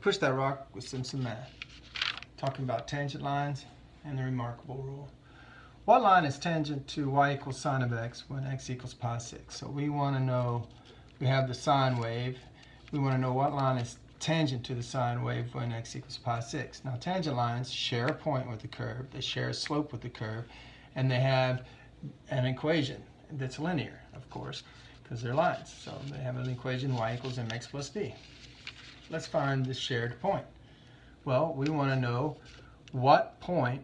Push that rock with Simpson math. Talking about tangent lines and the remarkable rule. What line is tangent to y equals sine of x when x equals pi 6? So we want to know, we have the sine wave. We want to know what line is tangent to the sine wave when x equals pi 6. Now tangent lines share a point with the curve, they share a slope with the curve, and they have an equation that's linear, of course, because they're lines. So they have an equation y equals mx plus b. Let's find the shared point. Well, we want to know what point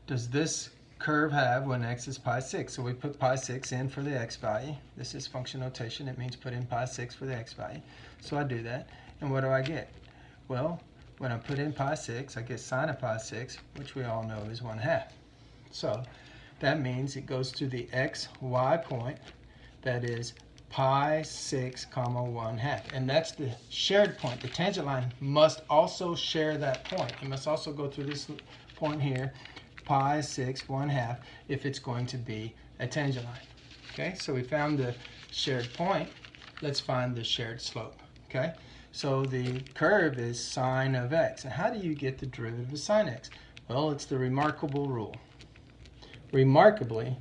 does this curve have when x is pi 6. So we put pi 6 in for the x value. This is function notation. It means put in pi 6 for the x value. So I do that. And what do I get? Well, when I put in pi 6, I get sine of pi 6, which we all know is 1/2. So that means it goes to the x, y point, that is pi 6 comma 1/2. And that's the shared point. The tangent line must also share that point. It must also go through this point here, pi 6 1/2, if it's going to be a tangent line. Okay, so we found the shared point. Let's find the shared slope. Okay, so the curve is sine of x. And how do you get the derivative of sine x? Well, it's the remarkable rule. Remarkably,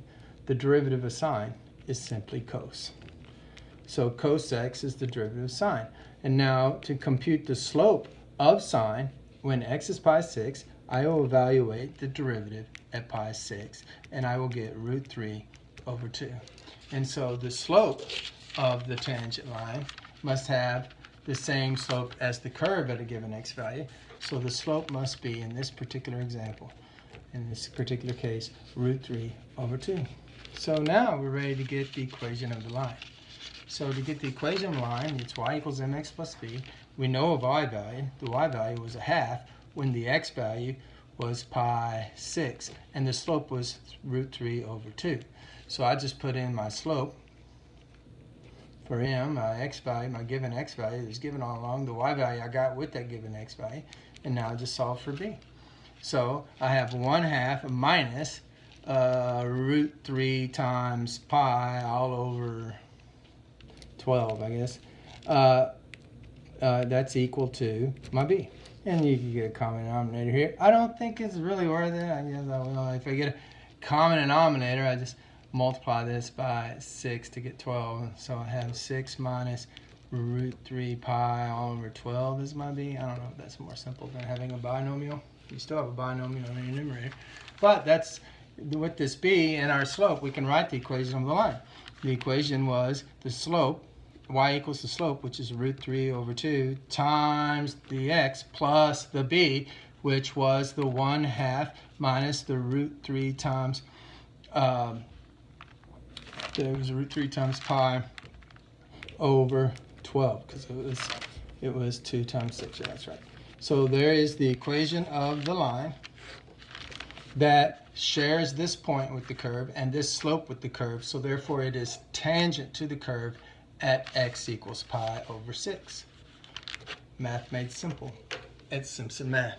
the derivative of sine is simply cos. So cos x is the derivative of sine. And now to compute the slope of sine when x is pi 6, I will evaluate the derivative at pi 6, and I will get root 3 over 2. And so the slope of the tangent line must have the same slope as the curve at a given x value. So the slope must be, in this particular example, in this particular case, root 3 over 2. So now we're ready to get the equation of the line. So to get the equation of the line, it's y equals mx plus b. We know of y value. The y value was 1/2 when the x value was pi 6, and the slope was root 3 over 2. So I just put in my slope for m, my x value, my given x value is given all along, the y value I got with that given x value, and now I just solve for b. So I have 1/2 minus root 3 times pi all over 12, I guess. That's equal to my b. And you can get a common denominator here. I don't think it's really worth it. I guess I will. If I get a common denominator, I just multiply this by 6 to get 12. So I have 6 minus root 3 pi all over 12 is my b. I don't know if that's more simple than having a binomial. You still have a binomial in the numerator. But that's, with this b and our slope, we can write the equation of the line. The equation was the slope, y equals the slope, which is root 3 over 2, times the x plus the b, which was the 1/2 minus the root 3 times, there was root 3 times pi over 12, because it was 2 times 6, yeah, that's right. So there is the equation of the line that shares this point with the curve and this slope with the curve, so therefore it is tangent to the curve at x equals pi over 6. Math made simple. It's Simpson Math.